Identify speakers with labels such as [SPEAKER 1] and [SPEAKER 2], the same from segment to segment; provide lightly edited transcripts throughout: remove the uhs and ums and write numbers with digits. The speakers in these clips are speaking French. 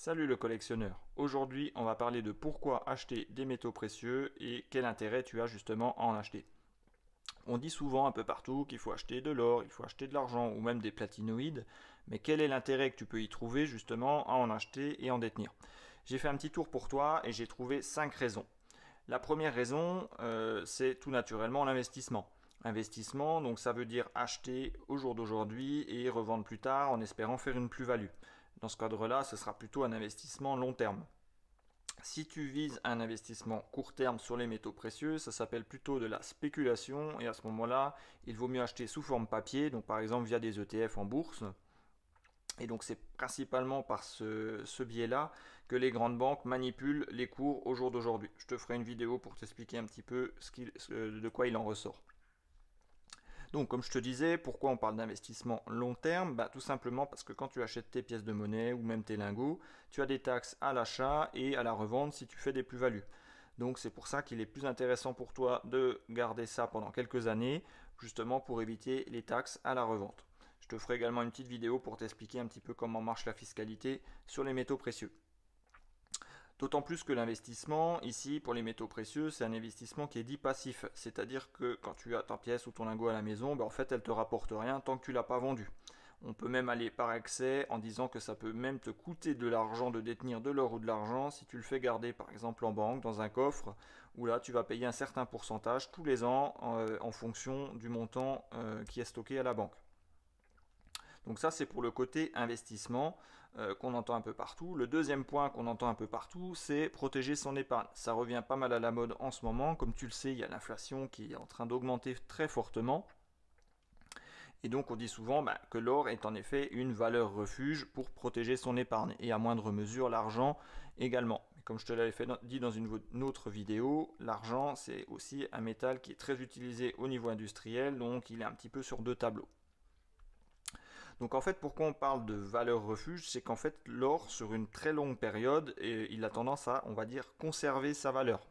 [SPEAKER 1] Salut le collectionneur, aujourd'hui on va parler de pourquoi acheter des métaux précieux et quel intérêt tu as justement à en acheter. On dit souvent un peu partout qu'il faut acheter de l'or, il faut acheter de l'argent ou même des platinoïdes, mais quel est l'intérêt que tu peux y trouver justement à en acheter et en détenir? J'ai fait un petit tour pour toi et j'ai trouvé 5 raisons. La première raison, c'est tout naturellement l'investissement. Investissement, donc ça veut dire acheter au jour d'aujourd'hui et revendre plus tard en espérant faire une plus-value. Dans ce cadre-là, ce sera plutôt un investissement long terme. Si tu vises un investissement court terme sur les métaux précieux, ça s'appelle plutôt de la spéculation et à ce moment-là, il vaut mieux acheter sous forme papier, donc par exemple via des ETF en bourse. Et donc c'est principalement par ce biais-là que les grandes banques manipulent les cours au jour d'aujourd'hui. Je te ferai une vidéo pour t'expliquer un petit peu de quoi il en ressort. Donc comme je te disais, pourquoi on parle d'investissement long terme? Tout simplement parce que quand tu achètes tes pièces de monnaie ou même tes lingots, tu as des taxes à l'achat et à la revente si tu fais des plus-values. Donc c'est pour ça qu'il est plus intéressant pour toi de garder ça pendant quelques années, justement pour éviter les taxes à la revente. Je te ferai également une petite vidéo pour t'expliquer un petit peu comment marche la fiscalité sur les métaux précieux. D'autant plus que l'investissement, ici, pour les métaux précieux, c'est un investissement qui est dit passif. C'est-à-dire que quand tu as ta pièce ou ton lingot à la maison, en fait, elle te rapporte rien tant que tu l'as pas vendu. On peut même aller par excès en disant que ça peut même te coûter de l'argent de détenir de l'or ou de l'argent si tu le fais garder par exemple en banque, dans un coffre, où là tu vas payer un certain pourcentage tous les ans en fonction du montant qui est stocké à la banque. Donc ça, c'est pour le côté investissement qu'on entend un peu partout. Le deuxième point qu'on entend un peu partout, c'est protéger son épargne. Ça revient pas mal à la mode en ce moment. Comme tu le sais, il y a l'inflation qui est en train d'augmenter très fortement. Et donc on dit souvent que l'or est en effet une valeur refuge pour protéger son épargne. Et à moindre mesure, l'argent également. Mais comme je te l'avais dit dans une autre vidéo, l'argent, c'est aussi un métal qui est très utilisé au niveau industriel. Donc il est un petit peu sur deux tableaux. Donc en fait, pourquoi on parle de valeur refuge, c'est qu'en fait, l'or, sur une très longue période, il a tendance à, on va dire, conserver sa valeur.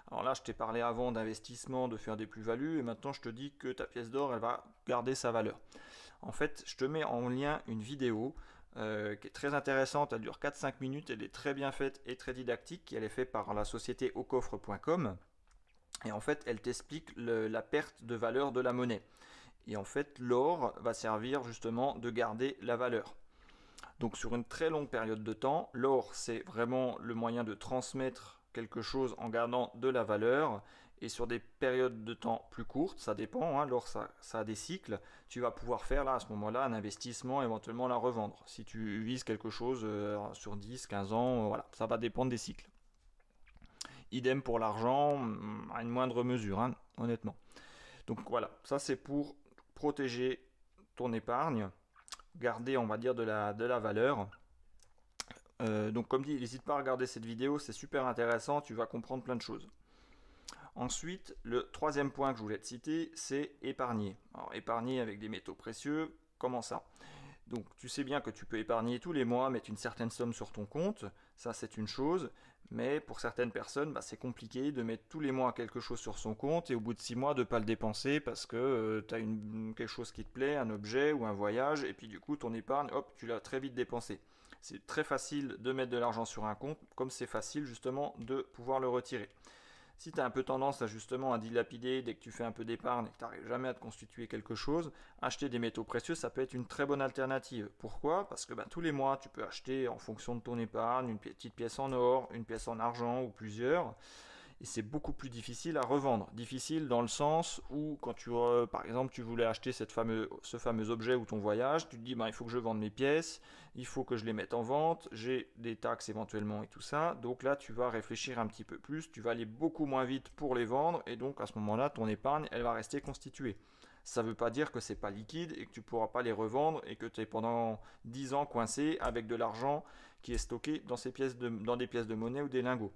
[SPEAKER 1] Alors là, je t'ai parlé avant d'investissement, de faire des plus-values, et maintenant je te dis que ta pièce d'or, elle va garder sa valeur. En fait, je te mets en lien une vidéo qui est très intéressante, elle dure 4-5 minutes, elle est très bien faite et très didactique, elle est faite par la société aucoffre.com, et en fait, elle t'explique la perte de valeur de la monnaie. Et en fait, l'or va servir justement de garder la valeur. Donc sur une très longue période de temps, l'or c'est vraiment le moyen de transmettre quelque chose en gardant de la valeur. Et sur des périodes de temps plus courtes, ça dépend, hein, l'or ça a des cycles, tu vas pouvoir faire là à ce moment-là un investissement, éventuellement la revendre. Si tu vises quelque chose sur 10, 15 ans, voilà, ça va dépendre des cycles. Idem pour l'argent, à une moindre mesure, hein, honnêtement. Donc voilà, ça c'est pour protéger ton épargne, garder on va dire de la valeur. Donc comme dit, n'hésite pas à regarder cette vidéo, c'est super intéressant, tu vas comprendre plein de choses. Ensuite, le troisième point que je voulais te citer, c'est épargner. Alors épargner avec des métaux précieux, comment ça? Donc tu sais bien que tu peux épargner tous les mois, mettre une certaine somme sur ton compte, ça c'est une chose, mais pour certaines personnes, c'est compliqué de mettre tous les mois quelque chose sur son compte et au bout de 6 mois de ne pas le dépenser parce que tu as quelque chose qui te plaît, un objet ou un voyage, et puis du coup ton épargne, hop, tu l'as très vite dépensé. C'est très facile de mettre de l'argent sur un compte, comme c'est facile justement de pouvoir le retirer. Si tu as un peu tendance justement à dilapider dès que tu fais un peu d'épargne et que tu n'arrives jamais à te constituer quelque chose, acheter des métaux précieux, ça peut être une très bonne alternative. Pourquoi? Parce que tous les mois, tu peux acheter en fonction de ton épargne une petite pièce en or, une pièce en argent ou plusieurs. Et c'est beaucoup plus difficile à revendre. Difficile dans le sens où quand par exemple tu voulais acheter ce fameux objet ou ton voyage, tu te dis il faut que je vende mes pièces, il faut que je les mette en vente, j'ai des taxes éventuellement et tout ça. Donc là tu vas réfléchir un petit peu plus, tu vas aller beaucoup moins vite pour les vendre et donc à ce moment-là ton épargne elle va rester constituée. Ça ne veut pas dire que c'est pas liquide et que tu pourras pas les revendre et que tu es pendant 10 ans coincé avec de l'argent qui est stocké dans des pièces de monnaie ou des lingots.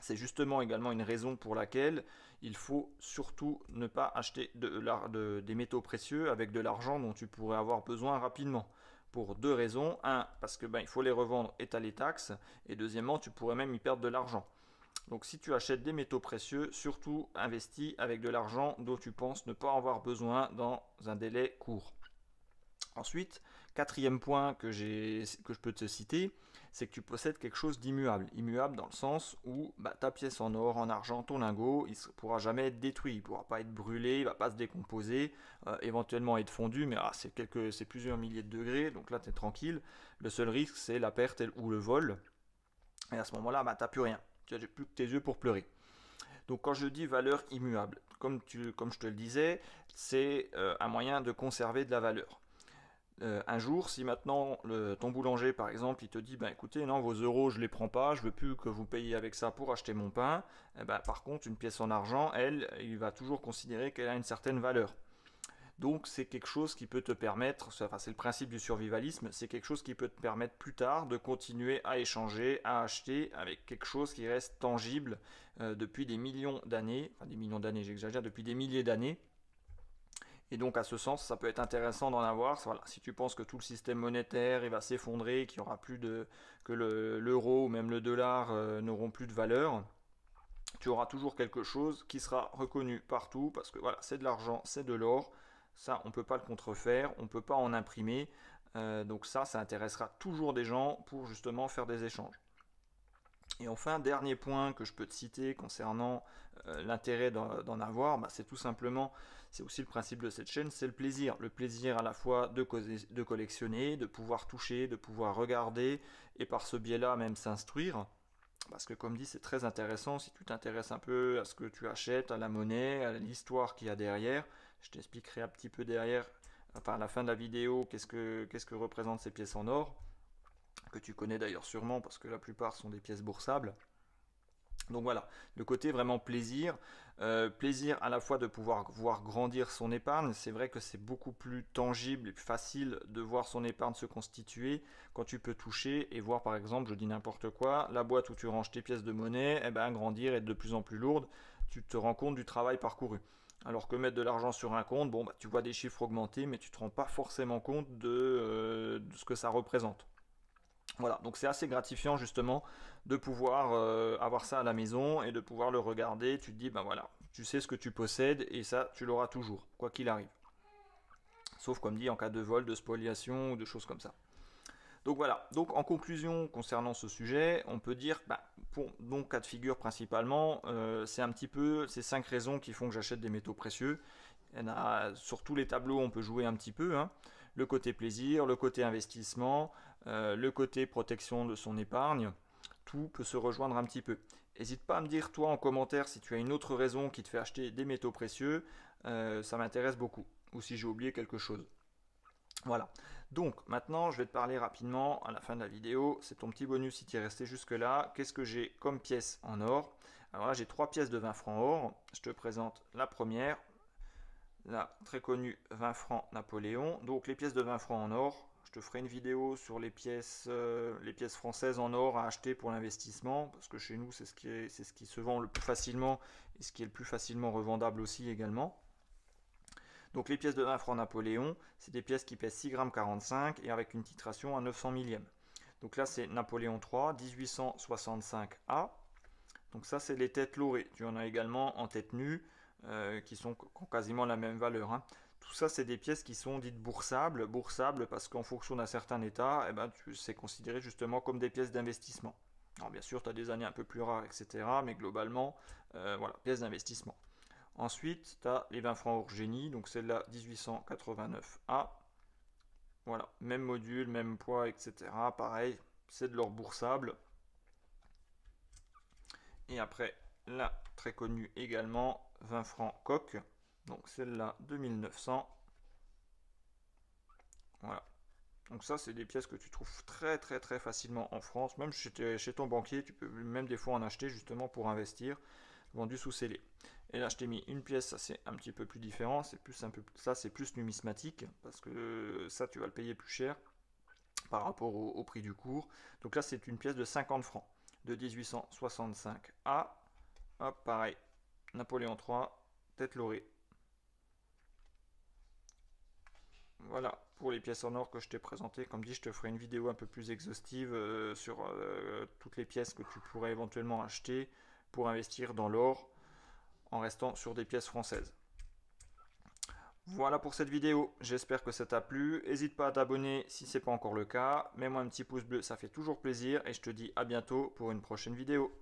[SPEAKER 1] C'est justement également une raison pour laquelle il faut surtout ne pas acheter des métaux précieux avec de l'argent dont tu pourrais avoir besoin rapidement. Pour deux raisons. Un, parce que il faut les revendre et tu as les taxes. Et deuxièmement, tu pourrais même y perdre de l'argent. Donc si tu achètes des métaux précieux, surtout investis avec de l'argent dont tu penses ne pas avoir besoin dans un délai court. Ensuite, quatrième point que je peux te citer, c'est que tu possèdes quelque chose d'immuable. Immuable dans le sens où ta pièce en or, en argent, ton lingot, il ne pourra jamais être détruit, il ne pourra pas être brûlé, il ne va pas se décomposer, éventuellement être fondu, mais c'est plusieurs milliers de degrés, donc là tu es tranquille. Le seul risque c'est la perte ou le vol, et à ce moment-là, tu n'as plus rien, tu n'as plus que tes yeux pour pleurer. Donc quand je dis valeur immuable, comme je te le disais, c'est un moyen de conserver de la valeur. Un jour, si maintenant ton boulanger par exemple, il te dit écoutez, non, vos euros je les prends pas, je veux plus que vous payiez avec ça pour acheter mon pain, par contre une pièce en argent, il va toujours considérer qu'elle a une certaine valeur. Donc c'est quelque chose qui peut te permettre, enfin c'est le principe du survivalisme, c'est quelque chose qui peut te permettre plus tard de continuer à échanger, à acheter avec quelque chose qui reste tangible depuis des millions d'années, enfin des millions d'années j'exagère, depuis des milliers d'années. Et donc à ce sens, ça peut être intéressant d'en avoir. Voilà, si tu penses que tout le système monétaire il va s'effondrer, qu'il y aura plus que l'euro ou même le dollar n'auront plus de valeur, tu auras toujours quelque chose qui sera reconnu partout parce que voilà, c'est de l'argent, c'est de l'or. Ça, on ne peut pas le contrefaire, on ne peut pas en imprimer. Donc ça intéressera toujours des gens pour justement faire des échanges. Et enfin, dernier point que je peux te citer concernant l'intérêt d'en avoir, c'est tout simplement, c'est aussi le principe de cette chaîne, c'est le plaisir. Le plaisir à la fois de collectionner, de pouvoir toucher, de pouvoir regarder, et par ce biais-là même s'instruire. Parce que comme dit, c'est très intéressant si tu t'intéresses un peu à ce que tu achètes, à la monnaie, à l'histoire qu'il y a derrière. Je t'expliquerai un petit peu derrière, enfin à la fin de la vidéo, qu'est-ce que représentent ces pièces en or, que tu connais d'ailleurs sûrement parce que la plupart sont des pièces boursables. Donc voilà, le côté vraiment plaisir, plaisir à la fois de pouvoir voir grandir son épargne. C'est vrai que c'est beaucoup plus tangible et plus facile de voir son épargne se constituer quand tu peux toucher et voir par exemple, je dis n'importe quoi, la boîte où tu ranges tes pièces de monnaie, grandir et être de plus en plus lourde. Tu te rends compte du travail parcouru. Alors que mettre de l'argent sur un compte, tu vois des chiffres augmenter, mais tu ne te rends pas forcément compte de ce que ça représente. Voilà, donc c'est assez gratifiant justement de pouvoir avoir ça à la maison et de pouvoir le regarder. Tu te dis, voilà, tu sais ce que tu possèdes et ça, tu l'auras toujours, quoi qu'il arrive. Sauf comme dit en cas de vol, de spoliation ou de choses comme ça. Donc voilà, donc en conclusion concernant ce sujet, on peut dire, pour donc cas de figure principalement, c'est un petit peu ces 5 raisons qui font que j'achète des métaux précieux. Il y en a, sur tous les tableaux, on peut jouer un petit peu. Le côté plaisir, le côté investissement, le côté protection de son épargne, tout peut se rejoindre un petit peu. N'hésite pas à me dire toi en commentaire si tu as une autre raison qui te fait acheter des métaux précieux, ça m'intéresse beaucoup, ou si j'ai oublié quelque chose. Voilà, donc maintenant je vais te parler rapidement à la fin de la vidéo, c'est ton petit bonus si tu es resté jusque là. Qu'est-ce que j'ai comme pièce en or? Alors là j'ai 3 pièces de 20 francs or, je te présente la première, la très connue 20 francs Napoléon. Donc les pièces de 20 francs en or, je te ferai une vidéo sur les pièces françaises en or à acheter pour l'investissement, parce que chez nous c'est ce qui se vend le plus facilement et ce qui est le plus facilement revendable aussi également. Donc les pièces de 20 francs Napoléon, c'est des pièces qui pèsent 6,45 g et avec une titration à 900 millièmes. Donc là c'est Napoléon III, 1865A. Donc ça c'est les têtes laurées. Tu en as également en tête nue, qui ont quasiment la même valeur. Tout ça c'est des pièces qui sont dites boursables. Boursables parce qu'en fonction d'un certain état, c'est considéré justement comme des pièces d'investissement. Alors bien sûr tu as des années un peu plus rares, etc. Mais globalement, voilà, pièces d'investissement. Ensuite, tu as les 20 francs hors génie, donc celle-là 1889A. Voilà, même module, même poids, etc. Pareil, c'est de l'or boursable. Et après, la très connue également, 20 francs coq. Donc celle-là de 1900. Voilà. Donc ça, c'est des pièces que tu trouves très très très facilement en France. Même chez ton banquier, tu peux même des fois en acheter justement pour investir, vendu sous scellé. Et là, je t'ai mis une pièce, ça c'est un petit peu plus différent, ça c'est plus numismatique, parce que ça tu vas le payer plus cher par rapport au prix du cours. Donc là, c'est une pièce de 50 francs de 1865A. Hop, pareil, Napoléon III, tête laurée. Voilà pour les pièces en or que je t'ai présentées. Comme dit, je te ferai une vidéo un peu plus exhaustive sur toutes les pièces que tu pourrais éventuellement acheter pour investir dans l'or en restant sur des pièces françaises. Voilà pour cette vidéo, j'espère que ça t'a plu. N'hésite pas à t'abonner si ce n'est pas encore le cas. Mets-moi un petit pouce bleu, ça fait toujours plaisir et je te dis à bientôt pour une prochaine vidéo.